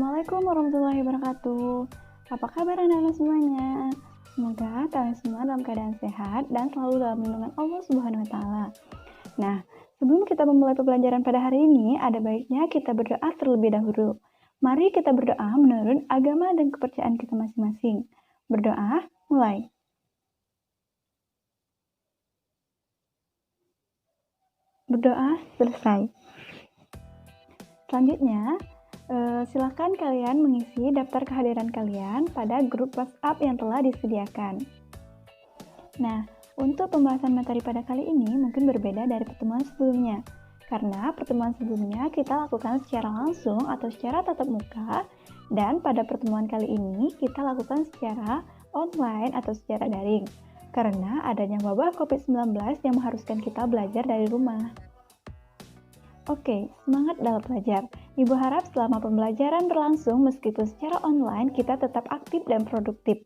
Assalamualaikum warahmatullahi wabarakatuh. Apa kabar anak-anak semuanya? Semoga kalian semua dalam keadaan sehat dan selalu dalam lindungan Allah Subhanahu wa taala. Nah, sebelum kita memulai pembelajaran pada hari ini, ada baiknya kita berdoa terlebih dahulu. Mari kita berdoa menurut agama dan kepercayaan kita masing-masing. Berdoa, mulai. Berdoa selesai. Selanjutnya, silakan kalian mengisi daftar kehadiran kalian pada grup WhatsApp yang telah disediakan. Nah, untuk pembahasan materi pada kali ini mungkin berbeda dari pertemuan sebelumnya. Karena pertemuan sebelumnya kita lakukan secara langsung atau secara tatap muka, dan pada pertemuan kali ini kita lakukan secara online atau secara daring. Karena adanya wabah COVID-19 yang mengharuskan kita belajar dari rumah. Oke, semangat dalam belajar. Ibu harap selama pembelajaran berlangsung meskipun secara online kita tetap aktif dan produktif.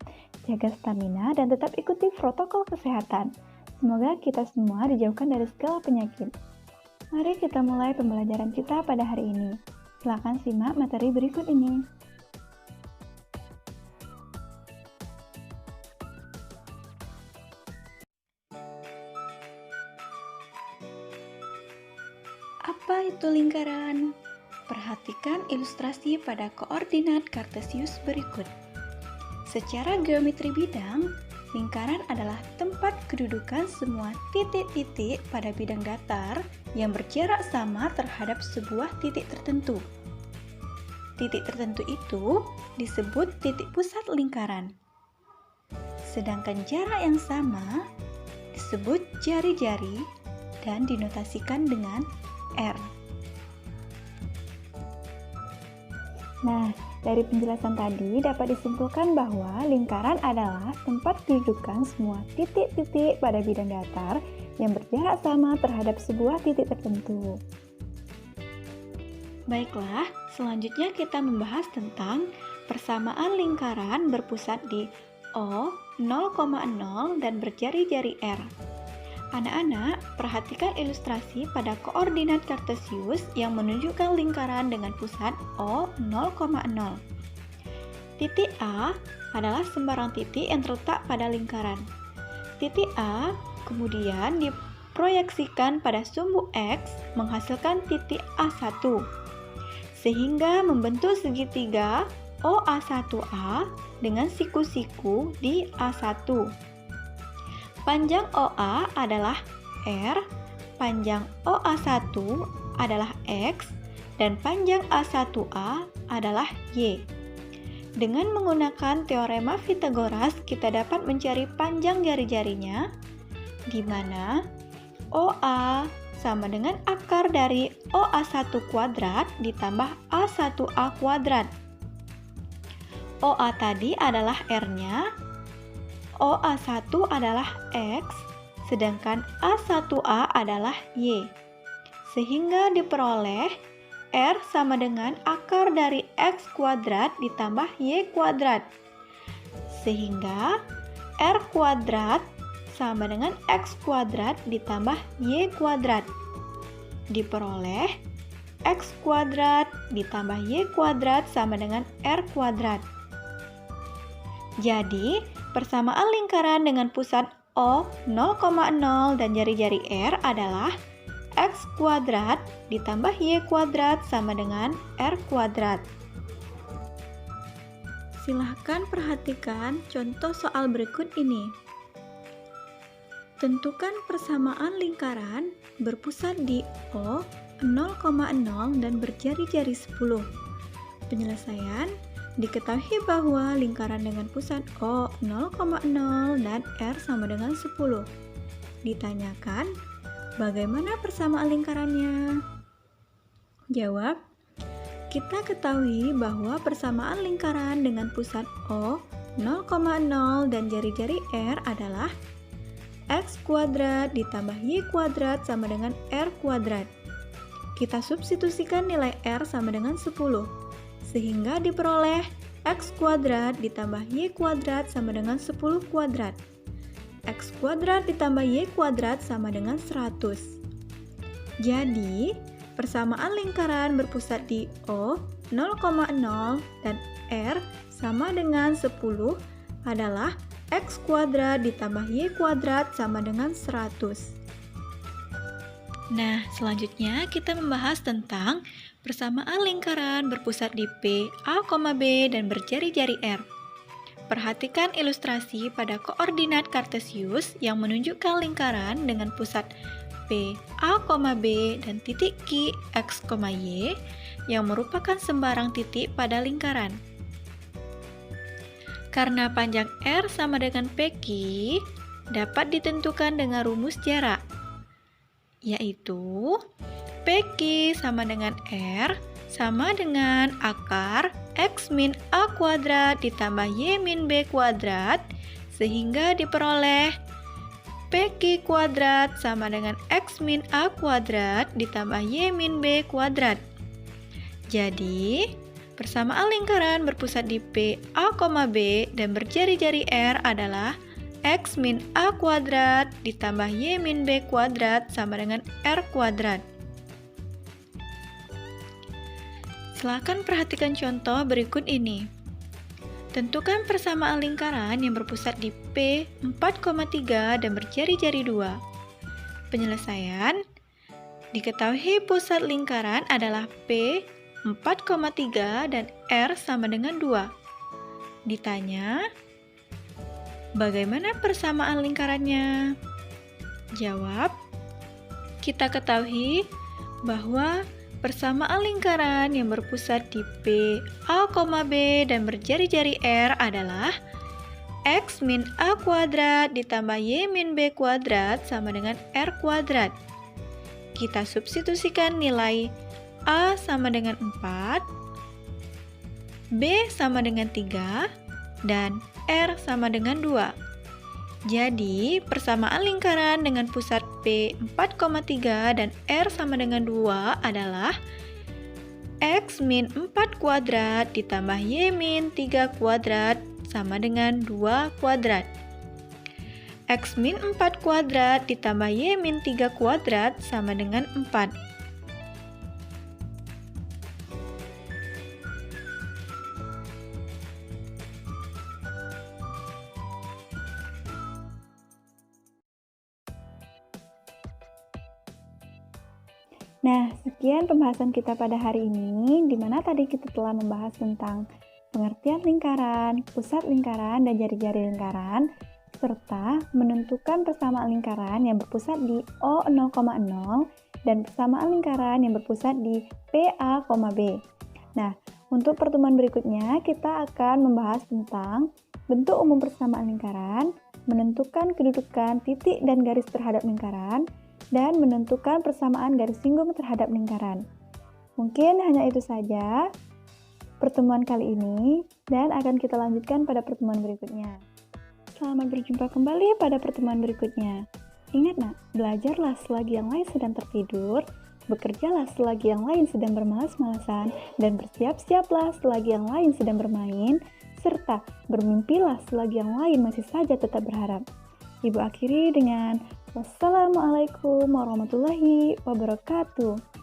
Jaga stamina dan tetap ikuti protokol kesehatan. Semoga kita semua dijauhkan dari segala penyakit. Mari kita mulai pembelajaran kita pada hari ini. Silakan simak materi berikut ini. Apa itu lingkaran? Perhatikan ilustrasi pada koordinat kartesius berikut. Secara geometri bidang, lingkaran adalah tempat kedudukan semua titik-titik pada bidang datar yang berjarak sama terhadap sebuah titik tertentu. Titik tertentu itu disebut titik pusat lingkaran. Sedangkan jarak yang sama disebut jari-jari dan dinotasikan dengan R. Nah, dari penjelasan tadi dapat disimpulkan bahwa lingkaran adalah tempat kedudukan semua titik-titik pada bidang datar yang berjarak sama terhadap sebuah titik tertentu. Baiklah, selanjutnya kita membahas tentang persamaan lingkaran berpusat di O, 0,0 dan berjari-jari R. Anak-anak, perhatikan ilustrasi pada koordinat kartesius yang menunjukkan lingkaran dengan pusat O 0,0. Titik A adalah sembarang titik yang terletak pada lingkaran. Titik A kemudian diproyeksikan pada sumbu X menghasilkan titik A1, sehingga membentuk segitiga OA1A dengan siku-siku di A1. Panjang OA adalah R, panjang OA1 adalah X, dan panjang A1A adalah Y. Dengan menggunakan teorema Pythagoras, kita dapat mencari panjang jari-jarinya, di mana OA sama dengan akar dari OA1 kuadrat ditambah A1A kuadrat. OA tadi adalah R-nya, OA1 adalah X, sedangkan A1A adalah Y. Sehingga diperoleh R sama dengan akar dari X kuadrat ditambah Y kuadrat. Sehingga R kuadrat sama dengan X kuadrat ditambah Y kuadrat. Diperoleh X kuadrat ditambah Y kuadrat sama dengan R kuadrat. Jadi, persamaan lingkaran dengan pusat O 0,0 dan jari-jari R adalah X kuadrat ditambah Y kuadrat sama dengan R kuadrat. Silahkan perhatikan contoh soal berikut ini. Tentukan persamaan lingkaran berpusat di O 0,0 dan berjari-jari 10. Penyelesaian. Diketahui bahwa lingkaran dengan pusat O 0,0 dan R sama dengan 10. Ditanyakan, bagaimana persamaan lingkarannya? Jawab, kita ketahui bahwa persamaan lingkaran dengan pusat O 0,0 dan jari-jari R adalah X kuadrat ditambah Y kuadrat sama dengan R kuadrat. Kita substitusikan nilai R sama dengan 10. Sehingga diperoleh X kuadrat ditambah Y kuadrat sama dengan 10 kuadrat. X kuadrat ditambah Y kuadrat sama dengan 100. Jadi, persamaan lingkaran berpusat di O 0,0 dan R sama dengan 10 adalah X kuadrat ditambah Y kuadrat sama dengan 100. Nah, selanjutnya kita membahas tentang persamaan lingkaran berpusat di P, A, B, dan berjari-jari R. Perhatikan ilustrasi pada koordinat kartesius yang menunjukkan lingkaran dengan pusat P, A, B, dan titik Q, X, Y yang merupakan sembarang titik pada lingkaran. Karena panjang R sama dengan PQ, dapat ditentukan dengan rumus jarak, yaitu PQ sama dengan R sama dengan akar X min A kuadrat ditambah Y min B kuadrat, sehingga diperoleh PQ kuadrat sama dengan X min A kuadrat ditambah Y min B kuadrat. Jadi, persamaan lingkaran berpusat di P, A, B, dan berjari-jari R adalah X min A kuadrat ditambah Y min B kuadrat sama dengan R kuadrat. Silakan perhatikan contoh berikut ini. Tentukan persamaan lingkaran yang berpusat di P 4,3 dan berjari-jari 2. Penyelesaian. Diketahui pusat lingkaran adalah P 4,3 dan R sama dengan 2. Ditanya, bagaimana persamaan lingkarannya? Jawab, kita ketahui bahwa persamaan lingkaran yang berpusat di P, A, B, dan berjari-jari R adalah X min A kuadrat ditambah Y min B kuadrat sama dengan R kuadrat. Kita substitusikan nilai A sama dengan 4, B sama dengan 3, dan R sama dengan 2. Jadi, persamaan lingkaran dengan pusat P 4,3 dan R sama dengan 2 adalah X min 4 kuadrat ditambah Y min 3 kuadrat sama dengan 2 kuadrat. X min 4 kuadrat ditambah Y min 3 kuadrat sama dengan 4. Nah, sekian pembahasan kita pada hari ini, di mana tadi kita telah membahas tentang pengertian lingkaran, pusat lingkaran, dan jari-jari lingkaran, serta menentukan persamaan lingkaran yang berpusat di O 0,0 dan persamaan lingkaran yang berpusat di PA, B. Nah, untuk pertemuan berikutnya, kita akan membahas tentang bentuk umum persamaan lingkaran, menentukan kedudukan titik dan garis terhadap lingkaran, dan menentukan persamaan garis singgung terhadap lingkaran. Mungkin hanya itu saja pertemuan kali ini, dan akan kita lanjutkan pada pertemuan berikutnya. Selamat berjumpa kembali pada pertemuan berikutnya. Ingat nak, belajarlah selagi yang lain sedang tertidur, bekerjalah selagi yang lain sedang bermalas-malasan, dan bersiap-siaplah selagi yang lain sedang bermain, serta bermimpilah selagi yang lain masih saja tetap berharap. Ibu akhiri dengan wassalamualaikum warahmatullahi wabarakatuh.